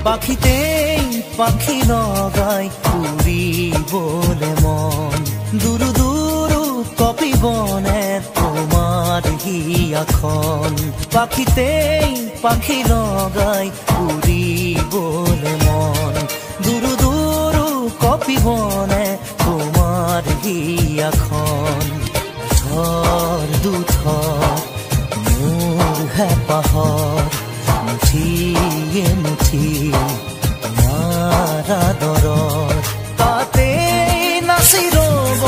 পাখিতেই পাখি লগাই উড়িবলে মন দুরু দুরু কপিবনে তোমার হিয়াখন পাখিতেই পাখি লগাই উড়িবলে মন দুরু দুরু কপিবনে তোমার হিয়াখন থর দুথর মোৰ হেঁপাহৰ মুঠিয়ে মুঠি তোমাৰ আদৰৰ তাতে নাচি ৰ'ব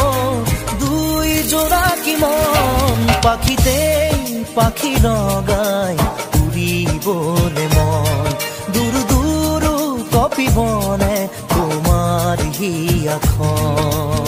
দুই জোৰা কি মন পাখিতেই পাখি লগাই উৰিবলে মন দুৰু দুৰু কপিবনে তোমাৰ হিয়াখন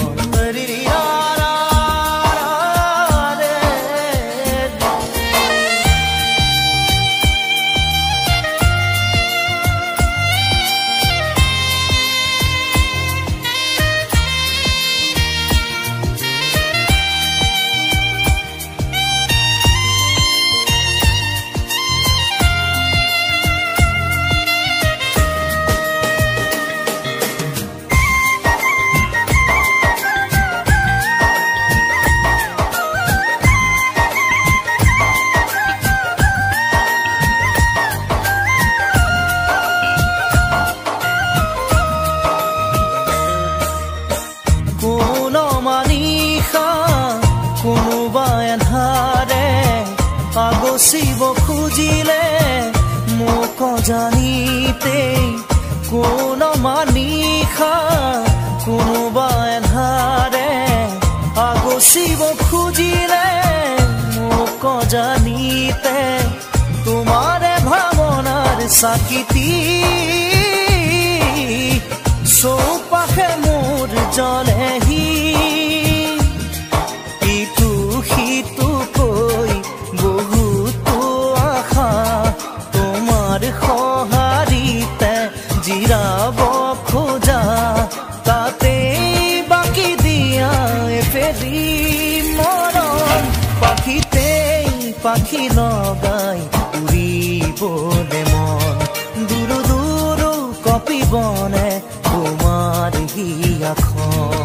আগচিব খুজিলে মোক জানিতে কোন মানিখা কোনোবা এধাৰে আগচিব খুজিলে মোক জানিতে তোমাৰে ভাৱনাৰ চাকিতি চৌপাশে মোৰ জ্বলেহি ইটো সিটো কৈ বহুতো আশা তোমাৰ সঁহাৰিতে জিৰাব খোজা তাতে বাকি দিয়া এফেৰি মৰম পাখিতেই পাখি লগাই উৰিবলে মন দুৰু দুৰু কপিবনে তোমাৰ হিয়াখন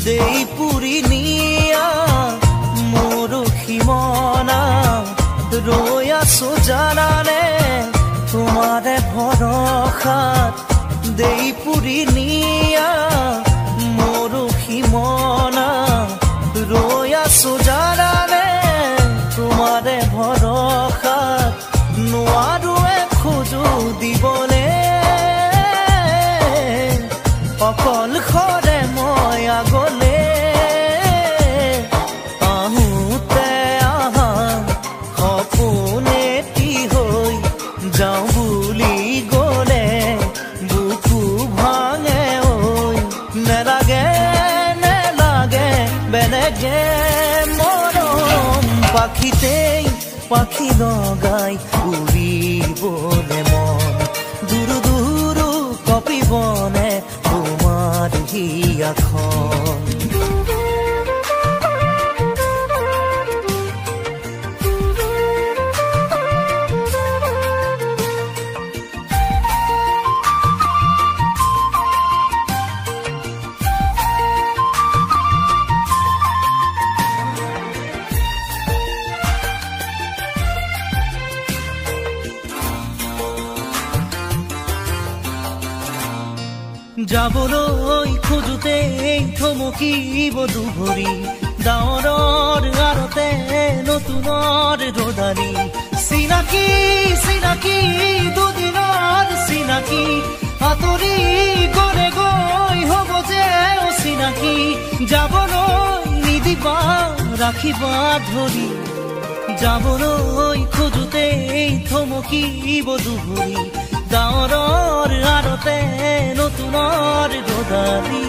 দেই পুৰি নিয়া মৰখি মনা ৰৈ আছো জানানে তোমাৰে ভৰসাত দেই পুৰি নিয়া মৰখি মনা ৰৈ আছো জানানে তোমাৰে ভৰসাত নোৱাৰো খোজো দিবলে অকল খৰে মই আগলে আহোঁতে আহা সপোনে কি হৈ যাওঁ বুলি গ'লে বুকু ভাঙে ঐ নেলাগে নেলাগে বেলেগে মৰম পাখিতেই পাখি লগাই উৰিবলে মন দুৰু দুৰু কপিবনে তোমাৰ হিয়াখন যাবলৈ খোজোতে থমকিব দুভৰি ডাৱৰৰ আৰতে নতুনৰ ৰদালি চিনাকি চিনাকি দুদিনৰ চিনাকি আঁতৰি গলে গৈ হ'ব যে অচিনাকি যাবলৈ নিদিবা ৰাখিবা ধৰি যাবলৈ খোজোতে থমকিব দুভৰি ডাৱৰৰ আৰতে নতুনৰ ৰদালি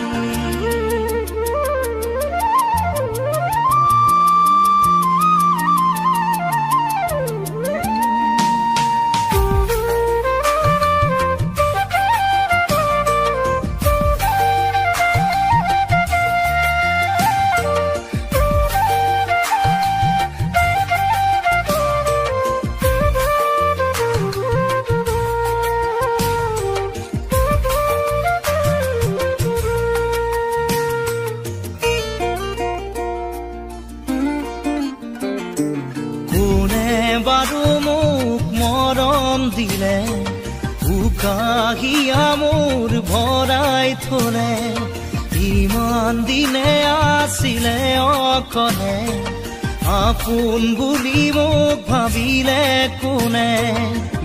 দিলে উকাহিয়া মোৰ ভৰাই থলে ইমান দিনে আছিলে অকলে আপোন বুলি মোক ভাবিলে কোনে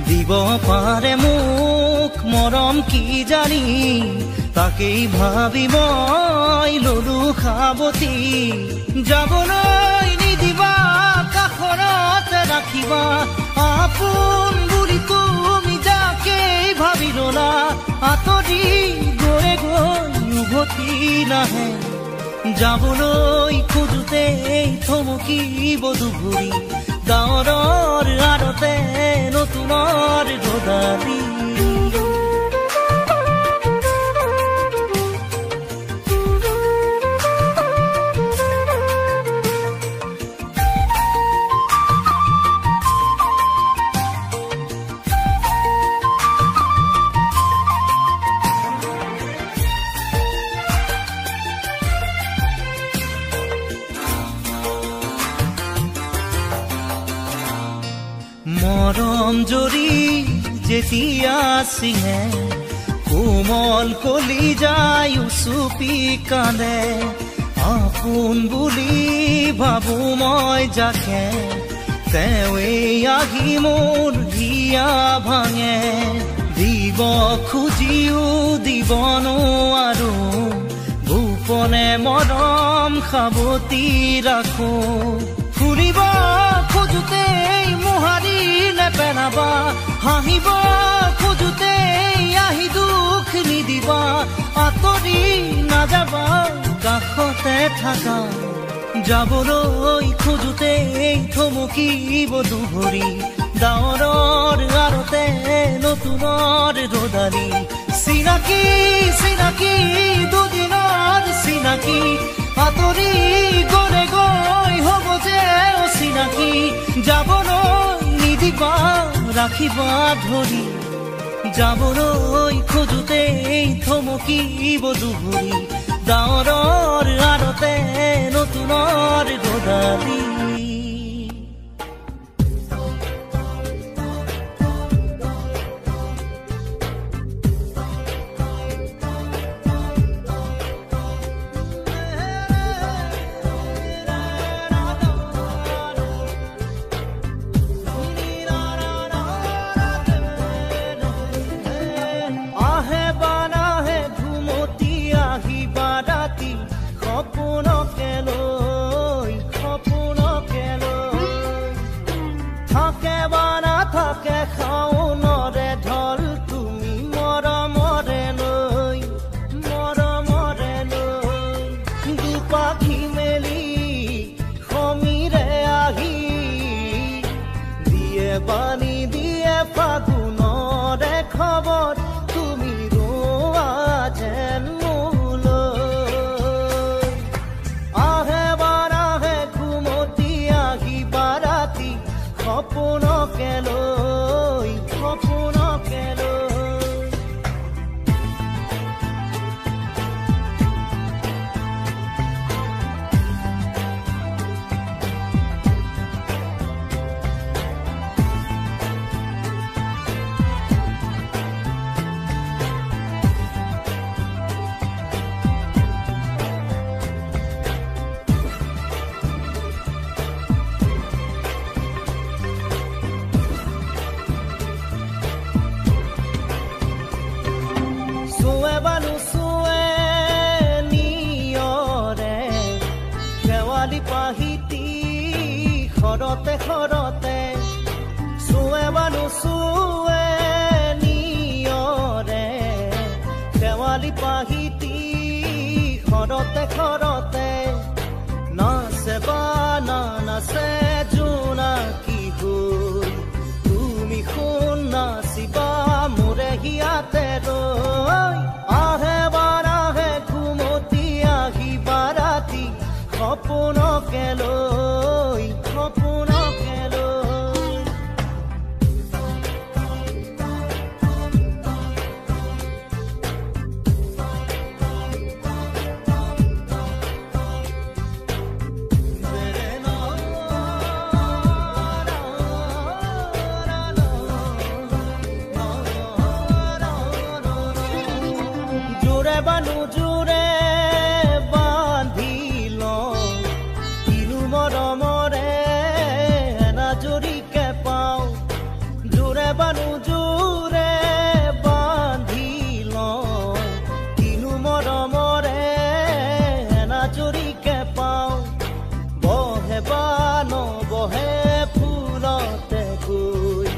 দিব পাৰে মোক মৰম কি জানি তাকেই ভাবি মই ললো সাৱতি যাবলৈ নিদিবা কাষৰত ৰাখিবা আপোন বুলি তুমি যাকেই ভাবি ললা আঁতৰি গৈ গৈ উভতি নাহে যাবলৈ খোজোতে থমকিব দুভৰি ডাৱৰৰ আৰতে নতুনৰ ৰদালি মৰম জৰি যেতিয়া চিঙে কোমল কলি যায় চুপি কান্দে আপোন বুলি ভাবো মই যাকে তেৱেই আহি মোৰ হিয়া ভাঙে দিব খুজিও দিব নোৱাৰো গোপনে মৰম সাৱতি ৰাখো ফুৰিব খোজোতে মোহাৰি নেপেলাবা হাঁহিব খোজোতে আহি দুখ নিদিবা আঁতৰি নাযাবা কাষতে থাকা যাবলৈ খোজোতে থমকিব দুভৰি ডাৱৰৰ আৰতে নতুনৰ ৰদালি চিনাকি চিনাকি দুদিনৰ চিনাকি আঁতৰি গলে গৈ হ'ব যে অচিনাকি যাবলৈ নিদিবা ৰাখিবা ধৰি যাবলৈ খোজোতে থমকিব দুভৰি ডাৱৰৰ আৰতে নতুনৰ ৰদালি পানী দিয়ে ফাগুনৰে খবৰ তুমি ৰোৱা যেন মোলৈ আহে বাৰাহে ঘুমতি আহিবা ৰাতি সপোনকে লৈ সপোনকে লৈ খৰতে খৰতে চুৱে বানু চুৱে নিয়ৰে শেৱালি পাহিতি খৰতে খৰতে নাচে বানা নাচে জোনাকী হৈ তুমি শুন নাচিবা মোৰে হিয়াতে ৰৈ আহে বাৰাহে ঘুমতি আহিবা ৰাতি সপোনকে লৈ সপোনকে লৈ জোৰে বানু জোৰে বান্ধি লওঁ কিনো মৰমৰে এনাজৰিকে পাওঁ জোৰে বানু জোৰে বান্ধি লওঁ কিনো মৰমৰে এনাজৰিকে পাওঁ বহে বা নবহে ফুলতে গৈ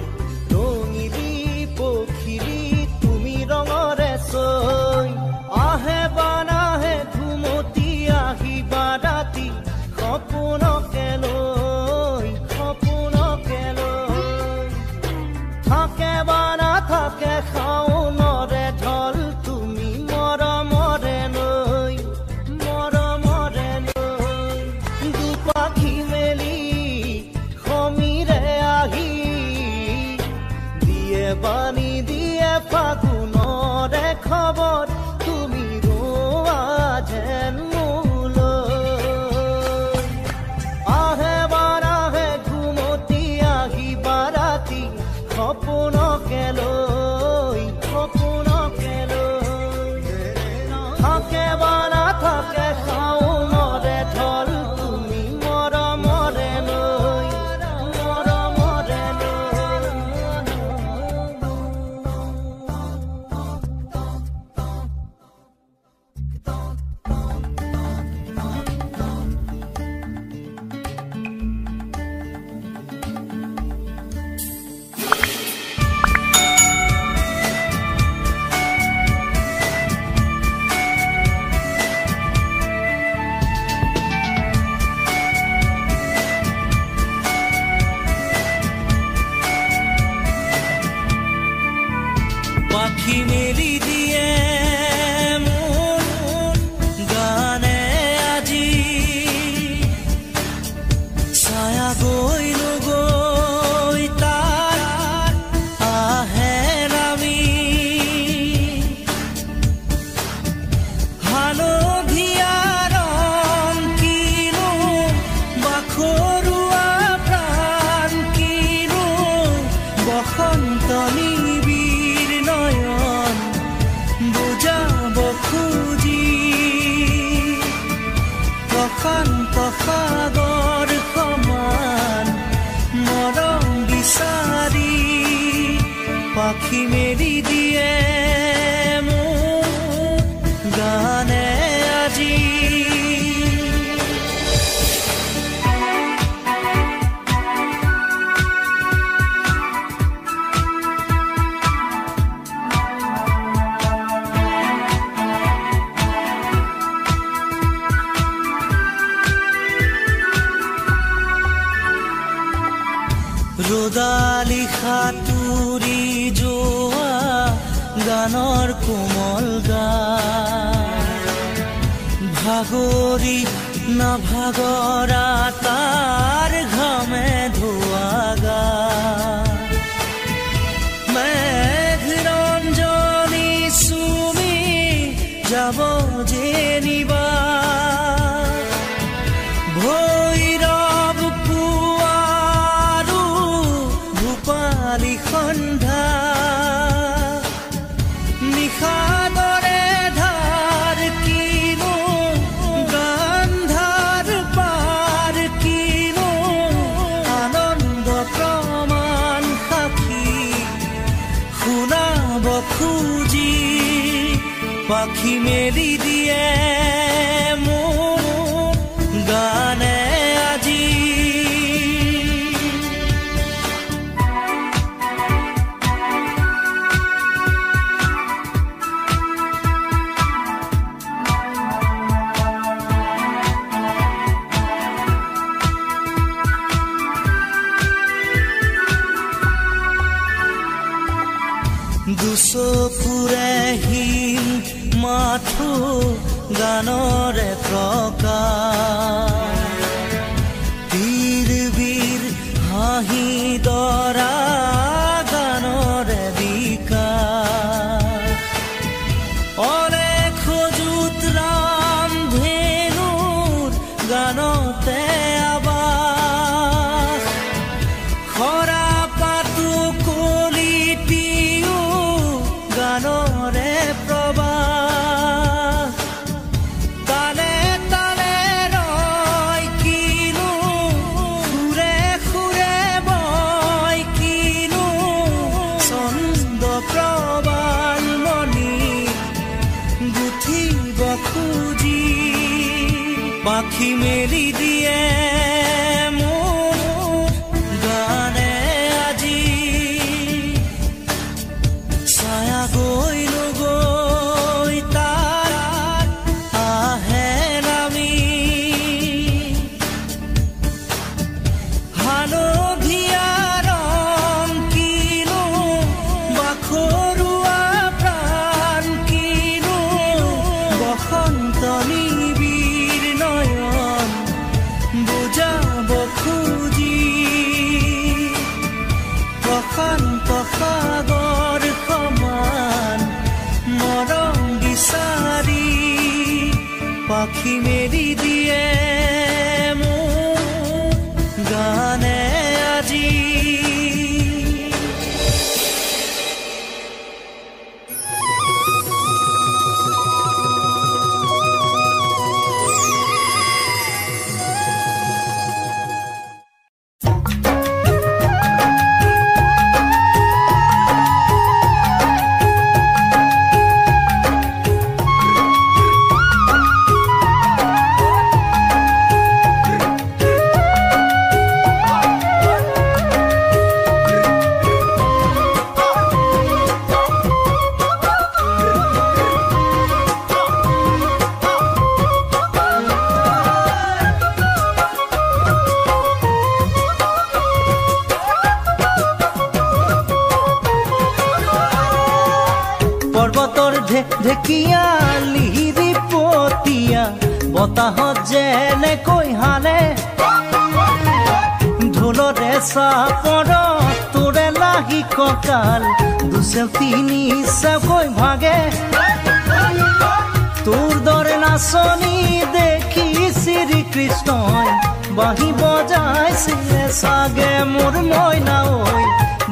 ৰঙিলি পখিলি তুমি ৰঙৰে চৈ আহে বানাহে ঘুমতি আহিবা ৰাতি সপোনকে লৈ থাকে বানা থাকে শাওনৰে ঢল তুমি মৰমৰে লৈ দুপাখি মেলি সমীৰে আহি দিয়ে বাণী দিয়ে ফাগুনৰে খবৰ তুমি ৰোৱা যেন মোলৈ আহে বাৰাহে ঘুমতি আহিবা ৰাতি সপোনকে লৈ থাকে বানা থাকে শাওনৰে ঢল তুমি মৰমৰে লৈ পাখি মেলি দিয়ে মোৰ গানে আজি ছায়া গৈ নগৈ তাৰ আহে নামি হালধীয়া ৰং কিনো বাখৰুৱা প্ৰাণ কিনো বসন্ত নিবিৰ নয়ন বুজাব খুজি প্ৰশান্ত সাগৰ সমান মৰম বিচাৰি পাখি মেলি দিয়ে মোৰ গানে আজি ৰ'দালি সাঁতুৰি যোৱা গানৰ কোমল গান ভাগৰি নাভাগৰা তাৰ ঘামে ধোৱা গা মেঘৰঞ্জনী চুমি যাব যেনিবা ভৈৰৱ পুৱাৰো ভূপালী সন্ধ্যা নিশাদৰে ধাৰ কিনো গান্ধাৰ পাৰ কিনো আনন্দ প্ৰমাণ সাক্ষী শুনাব খুজি পাখি মেলি দিয়ে মোৰ গানে আজি দুচকুৰে হিম মাথো গানৰে প্ৰকাশ তীৰ হাঁহি দৰা গানৰে বিকাশ অলেখ যুত ৰাম ধেনুৰ গানতে আবাস খৰা পাতো কলিটিও গানৰে প্ৰবাহ তালে তালে ৰয় কিনো সুৰে সুৰে বয় কিনো ছন্দ প্ৰবাল মণি গুঠিব খুজি পাখি মেলি দিয়ে মোৰ গানে আজি ছায়া গৈ নগৈ তাৰ আহে নামি হালধীয়া ৰং কিনো বাখৰুৱা প্ৰাণ কিনো বসন্ত নিবিৰ নয়ন বুজাব খুজি প্ৰশান্ত সাগৰ সমান মৰম বিচাৰি পাখি মেলি দিয়ে মোৰ গানে আজি পৰ্বতৰ ঢেকীয়া লিহিৰি পতীয়া বতাহত যেনেকৈ হালে ঢোলৰে চাপৰত তোৰে লাহি কঁকাল দুচেও তিনি চেওকৈ ভাগে তোৰ দৰে নাচনি দেখি শ্ৰীকৃষ্ণই বাঁহী বজাইছিলে চাগে মোৰ মইনা ঐ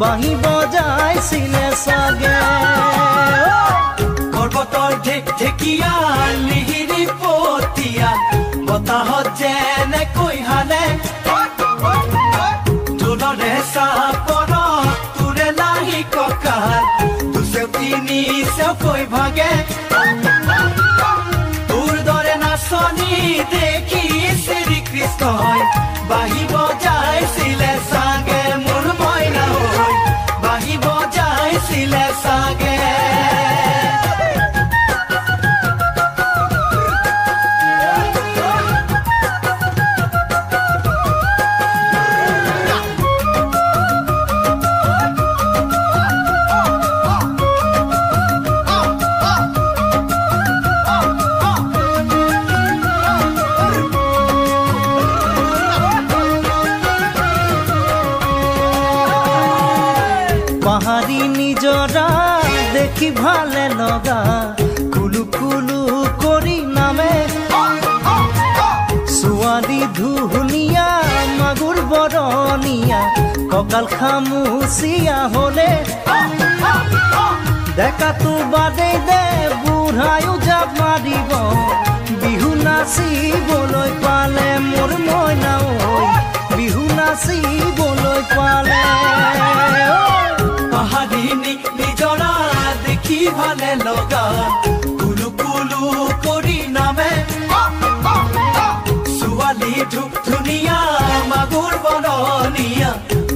বাঁহী বজাইছিলে চাগে পৰ্বতৰ ঢেকীয়া লিহিৰি পতীয়া বতাহত যেনেকৈ হালে ঢোলৰে চাপৰত তোৰে লাহি কঁকাল দুচেও তিনি চেওকৈ ভাগে তোৰ দৰে নাচনি দেখি শ্ৰীকৃষ্ণই বাঁহী বজাইছিলে চাগে মোৰ মইনা ঐ বাঁহী বজাইছিলে চাগে পাহাৰী নিজৰা দেখি ভালে লগা কুলু কুলু কৰি নামে ছোৱালী ধুনীয়া মাগুৰ বৰণীয়া কঁকাল খামুচিয়া হলে ডেকাটো বাদেই দে বুঢ়ায়ো জাপ মাৰিব বিহু নাচিবলৈ পালে মোৰ মইনা ঐ বিহু নাচিবলৈ পালে পাহাৰী নিজৰা দেখি ভালে লগা কুলু কুলু কৰি নামে ছোৱালী ধুনীয়া মাগুৰ বৰণীয়া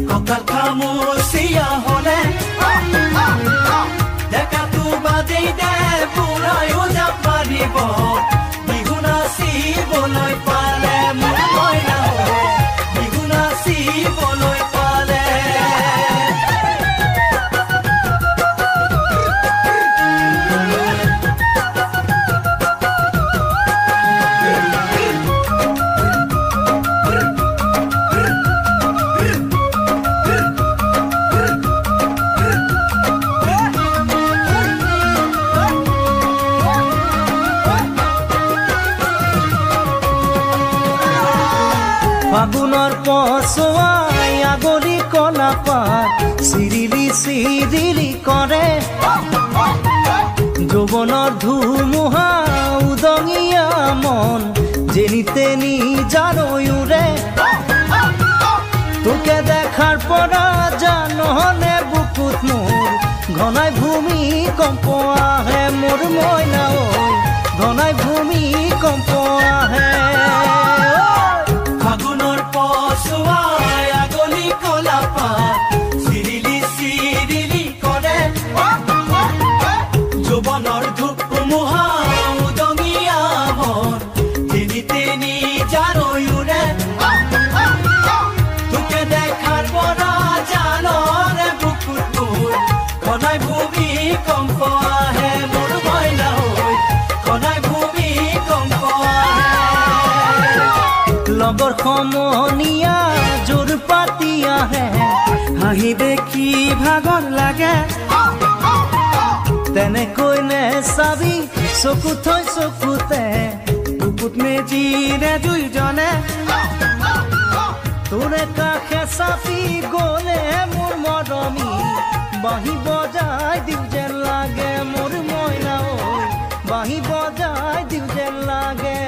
কঁকাল খামুচিয়া হলে ডেকাটো বাদেই দে বুঢ়ায়ো জাপ মাৰিব বিহু নাচিবলৈ পালে মোৰ মইনা বিহু নাচিবলৈ পালে পচোৱাই আগলি কলা পাত চিৰিলি চিৰিলি কৰে যৌৱনৰ ধুমুহা উদঙিয়া মন যেনি তেনি জানৈ উৰে তোকে দেখাৰ পৰা জাননে বুকুত মোৰ ঘনাই ভূমিকম্প আহে মোৰ মইনা ঐ ঘনাই ভূমিকম্প আহে ফাগুনৰ পচোৱাই আগলি কলা পাত চিৰিলি চিৰিলি কৰে যৌৱনৰ ধুমুহা উদঙিয়া মন যেনি তেনি জানৈ উৰে তোকে দেখাৰ পৰা জাননে বুকুত মোৰ ঘনাই ভূমিকম্প আহে মোৰ মইনা ঐ ঘনাই ভূমিকম্প আহে লগৰ সমনীয়া জোৰ পাতি আহে হাঁহি দেখি ভাগৰ লাগে তেনেকৈ নে চাবি চকু থৈ চকুতে বুকুত মেজিৰে দুইজনে তোৰে কাষে চাপি গ'লে মোৰ মৰমী বাঁহী বজাই দিওঁ যেন লাগে মোৰ মইনা ঐ বাঁহী বজাই দিওঁ যেন লাগে